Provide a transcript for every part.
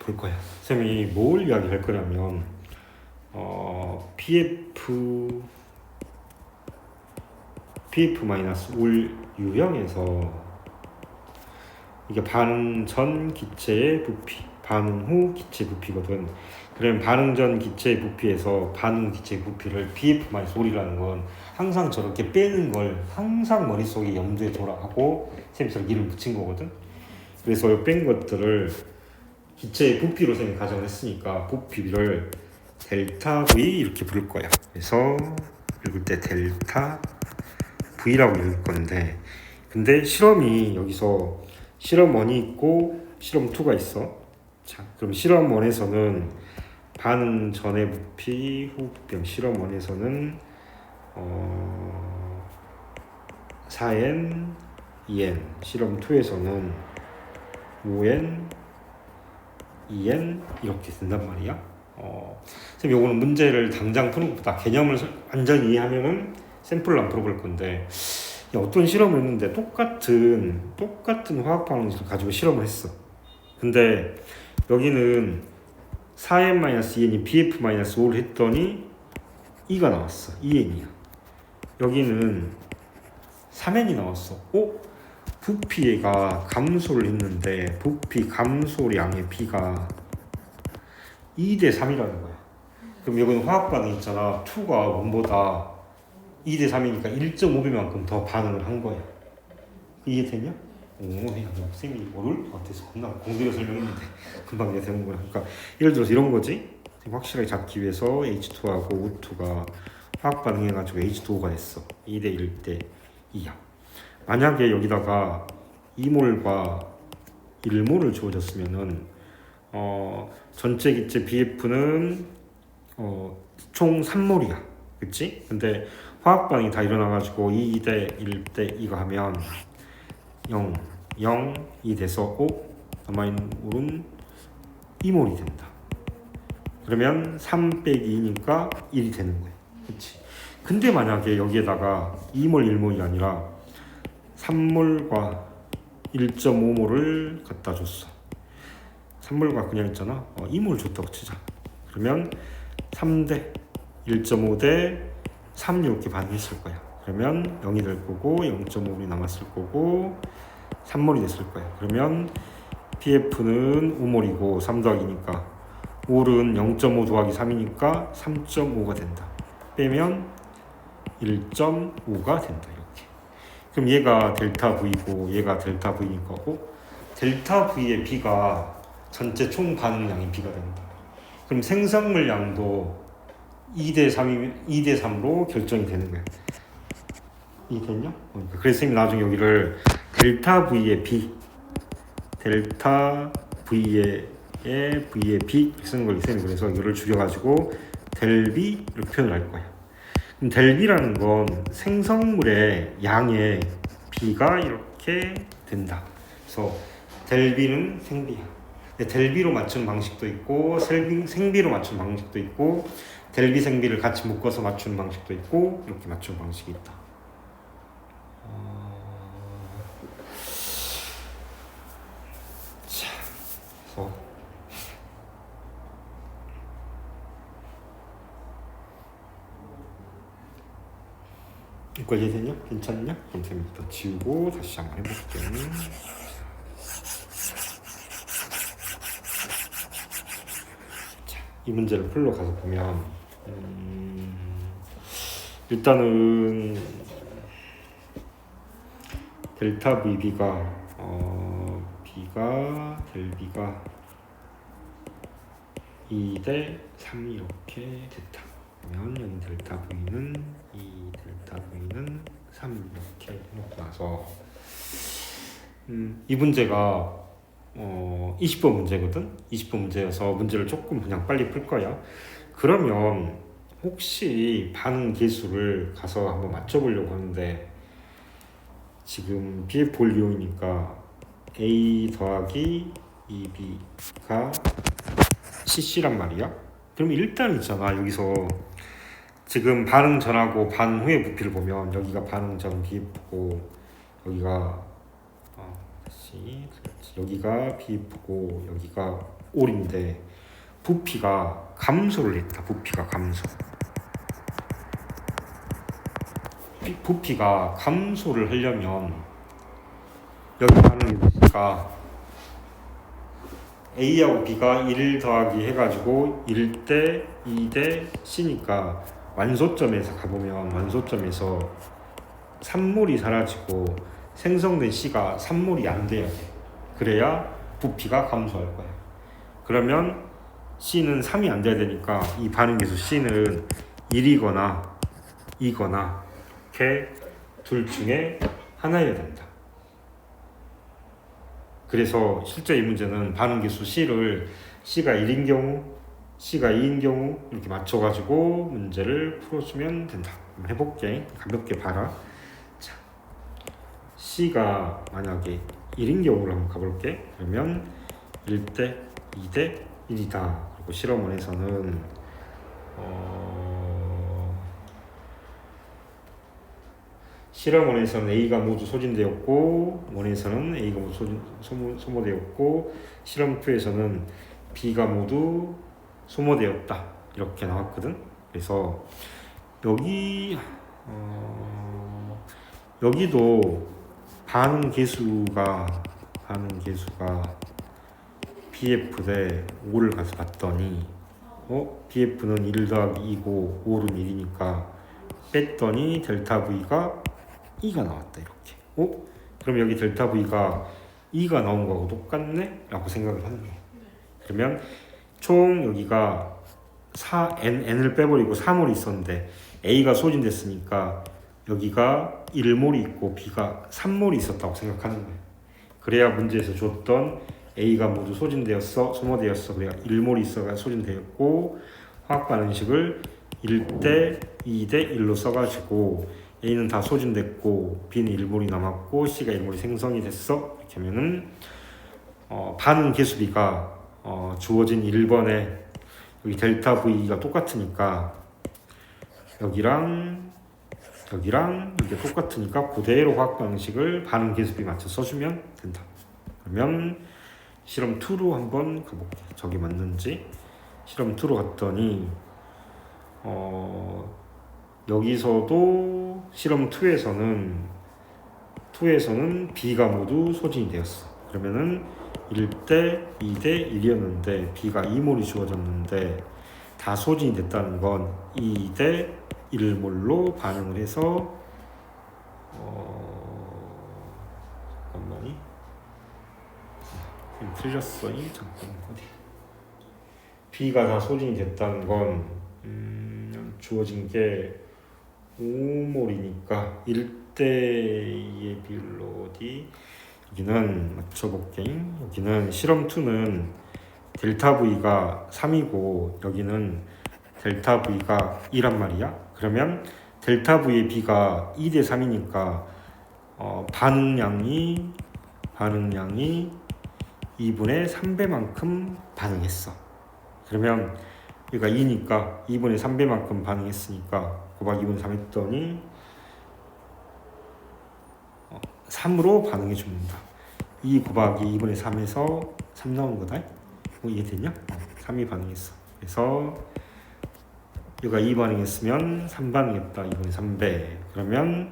볼 거야. 쌤이 뭘 이야기할 거냐면 PF-올 유형에서 이게 반응 전 기체의 부피, 반응 후 기체 부피거든. 그러면 반응 전 기체 부피에서 반응 기체 부피를 BF-올이라는 건 항상 저렇게 빼는 걸 항상 머릿속에 염두에 둬라 하고 쌤이 저렇게 이름 붙인 거거든. 그래서 뺀 것들을 기체의 부피로 쌤이 가정을 했으니까 부피를 델타 V 이렇게 부를 거야. 그래서 읽을 때 델타 V라고 읽을 건데, 근데 실험이 여기서 실험 1이 있고 실험 2가 있어. 자, 그럼 실험 1에서는 반응 전의 부피, 후 부피. 실험 1에서는 4n, 2n. 실험 2에서는 5n, 2n 이렇게 된단 말이야. 선생님 요거는 문제를 당장 푸는 것보다 개념을 완전히 이해하면은 샘플을 안 풀어볼 건데, 어떤 실험을 했는데 똑같은 화학 반응식을 가지고 실험을 했어. 근데 여기는 4n-2n이 BF-5를 했더니 2가 나왔어. 2n이야. 여기는 3n이 나왔어. 부피가 감소를 했는데 부피 감소량의 B가 2대 3이라는 거야. 그럼 여기는 화학 반응 있잖아. 2가 1보다 2대 3이니까 1.5배만큼 더 반응을 한 거야. 이해되냐? 쌤이 어려울 것 같아서 겁나 공들여 설명했는데 금방 이해되는 거야. 그러니까 예를 들어서 이런 거지. 확실하게 잡기 위해서 H2하고 O2가 화학 반응해가지고 H2O가 됐어. 2대 1대 2야. 만약에 여기다가 2몰과 1몰을 주어졌으면은 전체 기체 BF는 총 3몰이야. 그치? 근데 화학 반응이 다 일어나가지고 2대 1대 2가 하면 0, 0, 2 돼서 남아있는 몰은 2몰이 된다. 그러면 3 빼기 2니까 1이 되는 거야. 그치? 근데 만약에 여기에다가 2몰, 1몰이 아니라 3몰과 1.5몰을 갖다 줬어. 3몰과 그냥 있잖아. 2몰 줬다고 치자. 그러면 3대 1.5대 3 이렇게 반응했을 거야. 그러면 0이 될 거고 0.5몰이 남았을 거고 3몰이 됐을 거야. 그러면 PF는 5몰이고 3 더하기니까 몰은 0.5 더하기 3이니까 3.5가 된다. 빼면 1.5가 된다. 이렇게. 그럼 얘가 델타 V고 얘가 델타 V니까 델타 V의 B가 전체 총 반응량이 B가 된다. 그럼 생성물 양도 2대 3로 결정이 되는 거야. 이해됐냐? 그래서 쌤이 나중에 여기를 델타 V의 B, 델타 V의 B 쓰는 걸 쌤이 그래서 이거를 줄여가지고 델비 이렇게 표현을 할 거야. 그럼 델비라는 건 생성물의 양의 B가 이렇게 된다. 그래서 델비는 생비야. 델비로 맞추는 방식도 있고 생비로 맞추는 방식도 있고 델비 생비를 같이 묶어서 맞추는 방식도 있고 이렇게 맞추는 방식이 있다. 자, 그래서 이거 이해되냐? 괜찮냐? 그럼 쌤 일단 지우고 다시 한번 해볼게요. 자, 이 문제를 풀러 가서 보면 일단은 델타 VB가 델비가 2대 3 이렇게 됐다. 그러면 여기 델타 V는 2, 델타 V는 3 이렇게 해놓고 나서 이 문제가 20번 문제거든. 20번 문제여서 문제를 조금 그냥 빨리 풀 거야. 그러면 혹시 반응 계수를 가서 한번 맞춰보려고 하는데 지금 BF 이온이니까 A 더하기 2B가 CC란 말이야. 그럼 일단 있잖아. 여기서 지금 반응 전하고 반응 후의 부피를 보면 여기가 반응 전 BF고 여기가 다시 그렇지. 여기가 BF고 여기가 올인데 부피가 감소를 했다. 부피가 감소. 부피가 감소를 하려면 여기 가는 게니까 A하고 B가 1 더하기 해가지고 1대 2대 C니까 완소점에서 가보면 완소점에서 산물이 사라지고 생성된 C가 산물이 안 돼야 돼. 그래야 부피가 감소할 거야. 그러면 C는 3이 안 돼야 되니까 이 반응계수 C는 1이거나 2거나 이렇게 둘 중에 하나여야 된다. 그래서 실제 이 문제는 반응계수 C를 C가 1인 경우, C가 2인 경우 이렇게 맞춰가지고 문제를 풀어주면 된다. 한번 해볼게. 가볍게 봐라. 자, C가 만약에 1인 경우로 한번 가볼게. 그러면 1대 2대 1이다. 그리고 실험원에서는 실험원에서는 A가 모두 소진되었고 원에서는 A가 모두 소모되었고 실험2에서는 B가 모두 소모되었다 이렇게 나왔거든. 그래서 여기도 반응 계수가 BF 대 5를 가서 봤더니 BF는 1 더하기 2고 5는 1이니까 뺐더니 델타 V가 2가 나왔다 이렇게. 그럼 여기 델타 V가 2가 나온 거하고 똑같네? 라고 생각을 하는 거예요. 그러면 총 여기가 N을 빼버리고 4몰이 있었는데 A가 소진됐으니까 여기가 1몰이 있고 B가 3몰이 있었다고 생각하는 거예요. 그래야 문제에서 줬던 A가 모두 소모되었어. 그래야 1몰이 있어가 소진되었고 화학 반응식을 1대 2대 1로 써가지고 A는 다 소진됐고 B는 1몰이 남았고 C가 1몰이 생성이 됐어. 이렇게 하면은 반응 계수비가 주어진 1번에 여기 델타 V가 똑같으니까 여기랑 이게 똑같으니까 그대로 화학 방식을 반응 계수비 맞춰 써주면 된다. 그러면 실험 2로 한번 가볼게. 저게 맞는지. 실험 2로 갔더니 여기서도 실험 2에서는 B가 모두 소진이 되었어. 그러면은 1대 2대 1이었는데 B가 2몰이 주어졌는데 다 소진이 됐다는 건 2대 1몰로 반응을 해서 잠깐만요. 틀렸어. 잠깐 어디? B가 다 소진이 됐다는 건 주어진 게 5몰이니까 1대2의 비율로 어디? 여기는 맞춰볼게. 여기는 실험 2는 델타 V가 3이고 여기는 델타 V가 2란 말이야. 그러면 델타 V의 B가 2대 3이니까 반응량이 2분의 3배만큼 반응했어. 그러면 얘가 2니까 2분의 3배만큼 반응했으니까 곱하기 2분의 3 했더니 3으로 반응해 줍니다. 2 곱하기 2분의 3에서 3 나온 거다. 이해되냐? 3이 반응했어. 그래서 얘가 2 반응했으면 3 반응했다. 2분의 3배. 그러면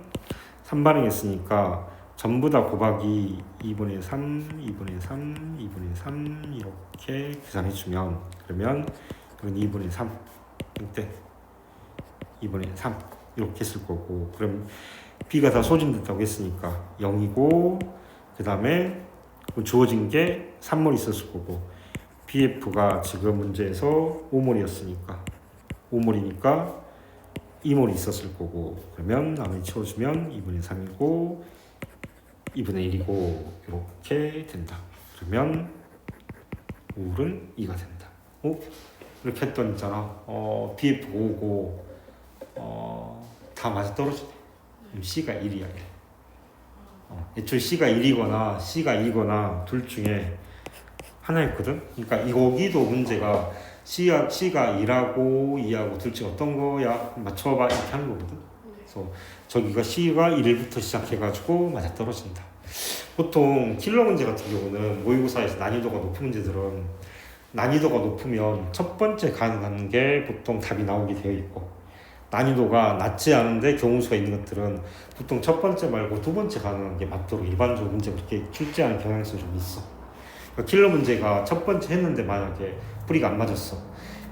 3 반응했으니까 전부 다 곱하기 2분의 3, 2분의 3, 2분의 3 이렇게 계산해주면 그러면 이건 2분의 3 이때 2분의 3 이렇게 쓸 거고 그럼 B가 다 소진됐다고 했으니까 0이고 그 다음에 주어진 게 3몰 있었을 거고 BF가 지금 문제에서 5몰이었으니까 5몰이니까 2몰이 있었을 거고 그러면 나머지 채워주면 2분의 3이고 2분의 1이고 이렇게 된다. 그러면 우울은 2가 된다. 이렇게 했더니 있잖아. BF 5고 다 맞아 떨어지네. 그럼 C가 1이야. 애초에 C가 1이거나 C가 2거나 둘 중에 하나였거든. 그러니까 여기도 문제가 C가 1하고 2하고 둘 중에 어떤 거야? 맞춰봐 이렇게 하는 거거든. 그래서 저기가 C가 1부터 시작해가지고 맞아 떨어진다. 보통 킬러 문제 같은 경우는 모의고사에서 난이도가 높은 문제들은 난이도가 높으면 첫 번째 가능한 게 보통 답이 나오게 되어 있고, 난이도가 낮지 않은데 경우수가 있는 것들은 보통 첫 번째 말고 두 번째 가능한 게 맞도록 일반적으로 문제가 그렇게 출제하는 경향성이 좀 있어. 그러니까 킬러 문제가 첫 번째 했는데 만약에 뿌리가 안 맞았어,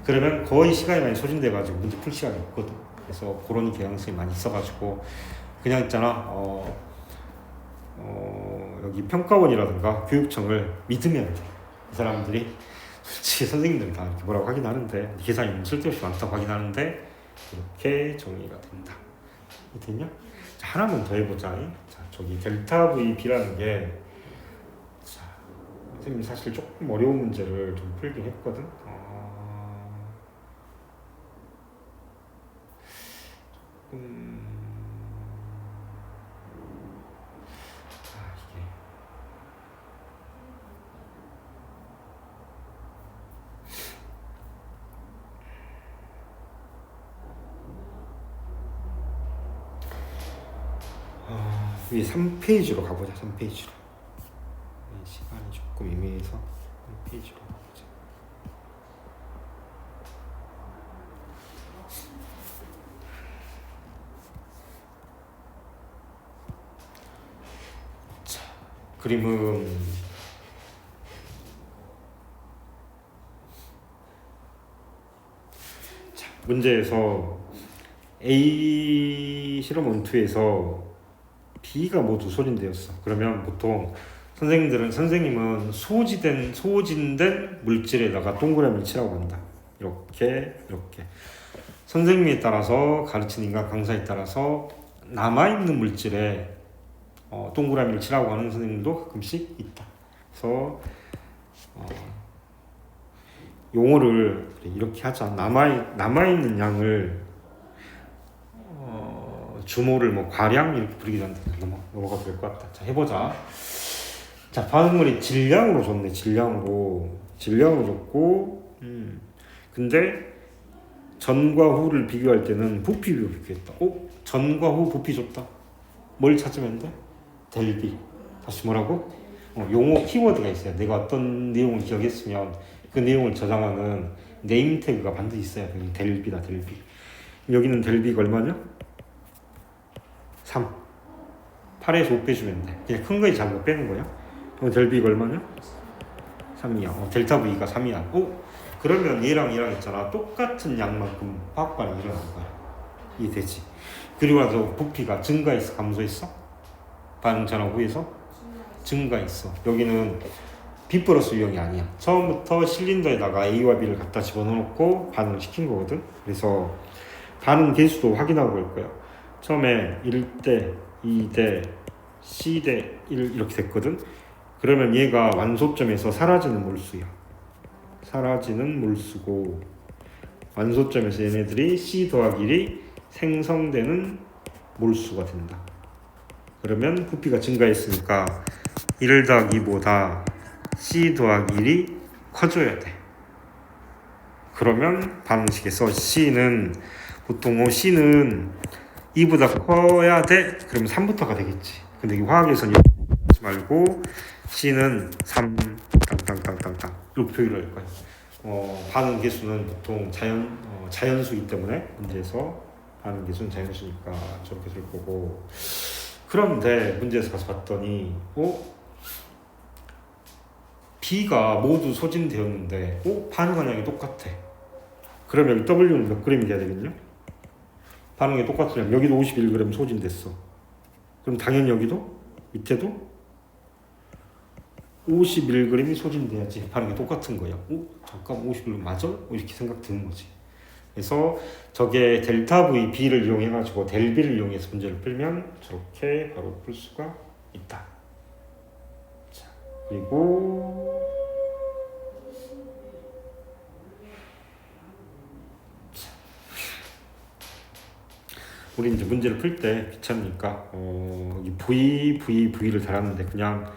그러면 거의 시간이 많이 소진돼 가지고 문제 풀 시간이 없거든. 그래서 그런 경향성이 많이 있어가지고 그냥 있잖아, 여기 평가원이라든가 교육청을 믿으면 돼. 이 사람들이 솔직히 선생님들은 다 이렇게 뭐라고 하긴 하는데, 계산이 쓸데없이 많다고 하긴 하는데 이렇게 정리가 된다. 됐냐? 자, 하나만 더 해보자. 자, 저기 델타 V B라는 게, 자, 선생님 사실 조금 어려운 문제를 좀 풀긴 했거든. 이게 위에 3페이지로 가보자. 3페이지로. 시간이 조금 애매해서 3페이지로 가보자. 자, 그림은 자, 문제에서 A 실험 원투에서 B가 모두 소진되었어. 그러면 보통 선생님은 소진된 물질에다가 동그라미를 치라고 한다. 이렇게 선생님에 따라서, 가르치는 인간 강사에 따라서 남아있는 물질에 동그라미를 치라고 하는 선생님도 가끔씩 있다. 그래서 용어를 이렇게 하자. 남아있는 양을 주모를 뭐 과량 이렇게 부르기도 한다. 넘어가 될 것 같다. 자, 해보자. 자, 반응물이 질량으로 줬네. 질량으로 줬고, 근데 전과 후를 비교할 때는 부피 비교했다. 전과 후 부피 줬다. 뭘 찾으면 돼? 델비. 다시 뭐라고? 용어 키워드가 있어요. 내가 어떤 내용을 기억했으면 그 내용을 저장하는 네임 태그가 반드시 있어야 돼. 델비다, 델비. 여기는 델비가 얼마냐? 3. 8에서 5 빼주면 돼. 그냥 큰 거에 작은 거 빼는 거야. 그럼 델비가 얼마냐? 3이야. 델타 V가 3이야. 그러면 얘랑 있잖아. 똑같은 양만큼 화학 반응이 일어난 거야. 이해되지? 그리고 나서 부피가 증가했어? 감소했어? 반응 전환 후에서? 증가했어. 여기는 B 플러스 유형이 아니야. 처음부터 실린더에다가 A와 B를 갖다 집어넣고 반응을 시킨 거거든. 그래서 반응 개수도 확인하고 갈 거야. 처음에 1대, 2대, C대 1 이렇게 됐거든. 그러면 얘가 완소점에서 사라지는 몰수야. 사라지는 몰수고, 완소점에서 얘네들이 C 더하기 1이 생성되는 몰수가 된다. 그러면 부피가 증가했으니까 1 더하기 2보다 C 더하기 1이 커져야 돼. 그러면 반응식에서 C는 보통 C는 2보다 커야 돼. 그러면 3부터가 되겠지. 근데 이 화학에서는 하지 말고 C는 3 땅땅땅땅땅 이렇게 표기를 할 거야. 반응 개수는 보통 자연수이기 때문에 문제에서 반응 개수는 자연수니까 저렇게 될 거고. 그런데 문제에서 가서 봤더니 B가 모두 소진되었는데 반응한 양이 똑같아. 그러면 여기 W는 몇 그램이 돼야 되겠냐? 반응이 똑같으면 여기도 51g 소진됐어. 그럼 당연히 여기도 밑에도 51g이 소진돼야지 반응이 똑같은 거야. 잠깐 51g 맞아? 이렇게 생각 드는 거지. 그래서 저게 델타 V B를 이용해가지고 델비를 이용해서 문제를 풀면 저렇게 바로 풀 수가 있다. 자, 그리고 우리 이제 문제를 풀 때 귀찮으니까 여기 V를 달았는데 그냥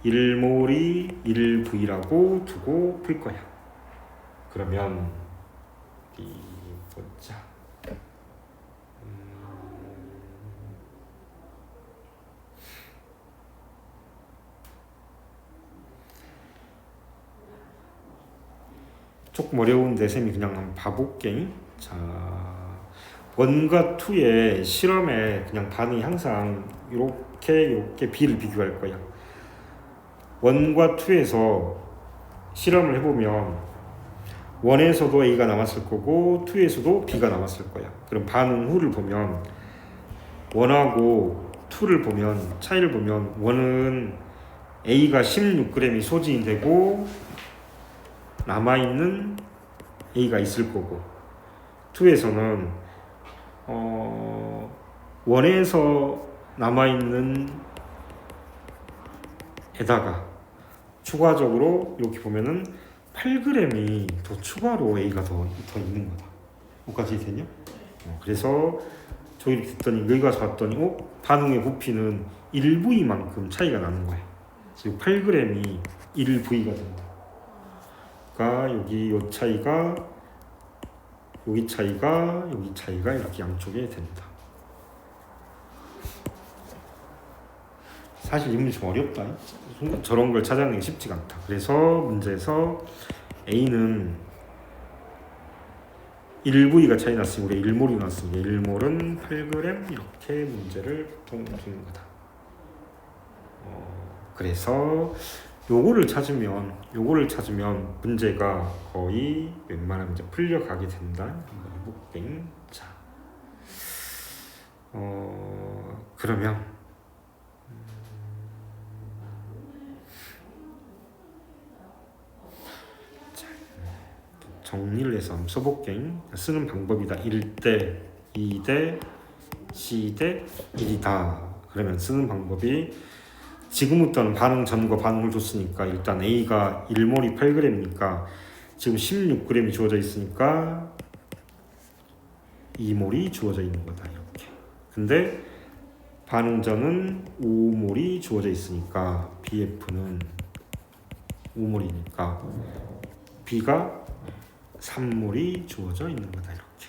1몰이 1V라고 두고 풀 거야. 그러면 보자. 조금 어려운데 쌤이 그냥 한번 봐볼게. 자, 1과 2의 실험에 그냥 반응이 항상 이렇게 B를 비교할 거야. 1과 2에서 실험을 해보면 1에서도 A가 남았을 거고 2에서도 B가 남았을 거야. 그럼 반응 후를 보면 1하고 2를 보면 차이를 보면 1은 A가 16g이 소진이 되고 남아있는 A가 있을 거고 2에서는 1에서 남아있는 에다가 추가적으로 이렇게 보면은 8g이 더 추가로 A가 더 있는 거다. 여기까지 되냐? 그래서 저기 이렇게 됐더니 여기 가서 봤더니 반응의 부피는 1V만큼 차이가 나는 거야. 지금 8g이 1V가 되는 거야. 그러니까 여기 요 차이가 여기 차이가 여기 차이가 이렇게 양쪽에 된다. 사실 이 문제 좀 어렵다. 저런 걸 찾아내는 게 쉽지가 않다. 그래서 문제에서 A는 1V가 차이 났으니 우리가 1몰이 났으니 1몰은 8g 이렇게 문제를 보통 주는 거다. 그래서 요거를 찾으면 문제가 거의 웬만하면 이제 풀려가게 된다. 한번 해볼게. 자, 그러면 정리를 해서 한번 써볼게. 쓰는 방법이다. 1대, 2대, C대 1이다. 그러면 쓰는 방법이 지금부터는 반응 전과 반응을 줬으니까 일단 A가 1몰이 8g이니까 지금 16g이 주어져 있으니까 2몰이 주어져 있는 거다. 이렇게. 근데 반응 전은 5몰이 주어져 있으니까 BF는 5몰이니까 B가 3몰이 주어져 있는 거다. 이렇게.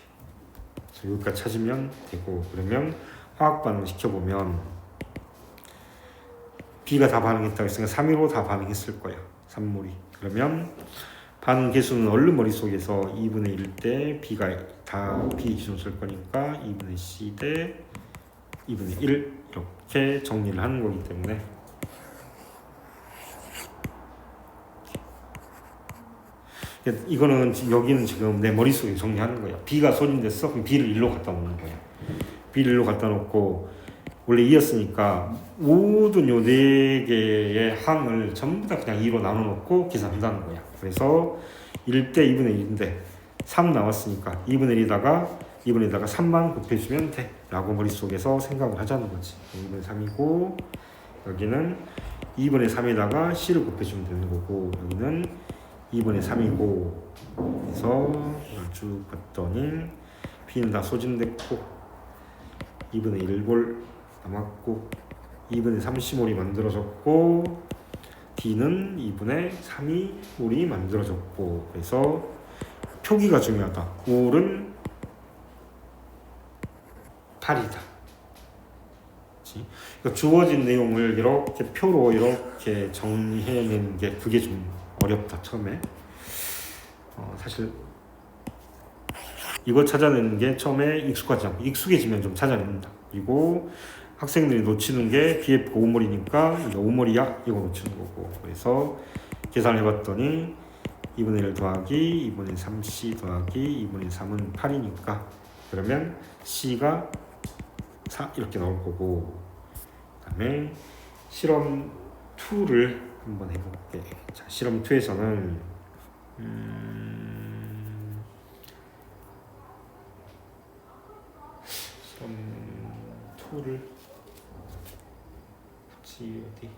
그래서 여기까지 찾으면 되고 그러면 화학 반응 시켜보면 B가 다 반응했다고 했으니까 3위로 다 반응했을 거야. 3몰이. 그러면 반응 개수는 얼른 머릿속에서 2분의 1 대 B가 다 B 기준 쓸 거니까 2분의 C 대 2분의 1 이렇게 정리를 하는 거기 때문에 이거는 여기는 지금 내 머릿속에 정리하는 거야. B가 소진됐어? 그럼 B를 1로 갖다 놓는 거야. B를 1로 갖다 놓고 원래 2였으니까 모든 요 4개의 항을 전부 다 그냥 2로 나눠 놓고 계산한다는 거야. 그래서 1대 2분의 1인데 3 나왔으니까 2분의 1에다가 3만 곱해주면 돼 라고 머릿속에서 생각을 하자는 거지. 2분의 3이고 여기는 2분의 3에다가 C를 곱해주면 되는 거고 여기는 2분의 3이고 그래서 이걸 쭉 봤더니 B는 다 소진됐고 2분의 1몰 남았고 2분의 30몰이 만들어졌고 D는 2분의 3몰이 만들어졌고 그래서 표기가 중요하다. 몰은 8이다. 그러니까 주어진 내용을 이렇게 표로 이렇게 정리해내는 게 그게 좀 어렵다 처음에. 사실 이걸 찾아내는 게 처음에 익숙하지 않고 익숙해지면 좀 찾아낸다. 그리고 학생들이 놓치는 게 BF가 5몰이니까 이거 5몰이야? 이거 놓치는 거고. 그래서 계산을 해봤더니 2분의 1 더하기 2분의 3C 더하기 2분의 3은 8이니까 그러면 C가 4 이렇게 나올 거고 그 다음에 실험 2를 한번 해볼게. 자, 실험 2에서는 실험 2를 어디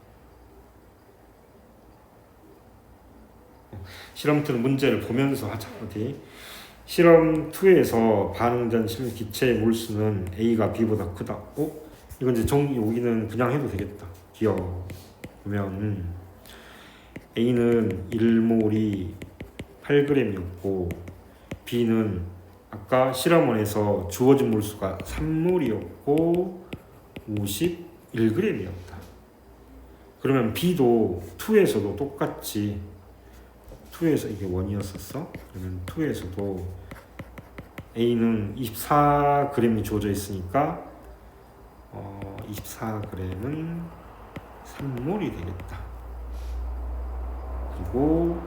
실험 2는 문제를 보면서 하자. 어디 실험 2에서 반응 전 기체의 몰수는 A가 B보다 크다. 이건 이제 여기는 그냥 해도 되겠다. 기억 보면 A는 1몰이 8g이었고 B는 아까 실험원에서 주어진 몰수가 3몰이었고 51g이었다. 그러면 B도 2에서도 똑같이 2에서 이게 1이었었어. 그러면 2에서도 A는 24g이 주어져 있으니까 24g은 3몰이 되겠다. 그리고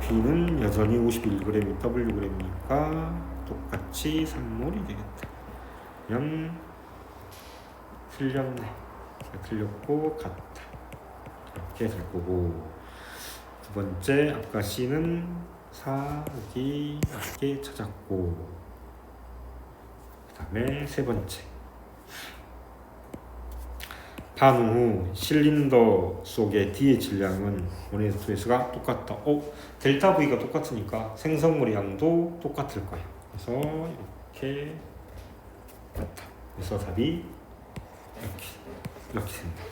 B는 여전히 51g이 Wg이니까 똑같이 3몰이 되겠다. 그냥 틀렸네. 틀렸고 같다. 이렇게 될 거고, 두 번째 아까 C는 4 여기 이렇게 찾았고, 그 다음에 세 번째 반응 후 실린더 속의 D의 질량은 1에서 2S가 똑같다. 델타 V가 똑같으니까 생성물의 양도 똑같을 거야. 그래서 이렇게 같다. 그래서 답이 이렇게 된다.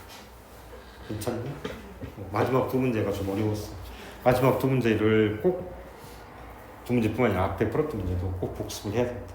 괜찮니? 마지막 두 문제가 좀 어려웠어. 마지막 두 문제를 꼭, 두 문제뿐만 아니라 앞에 풀었던 문제도 꼭 복습을 해야 된다.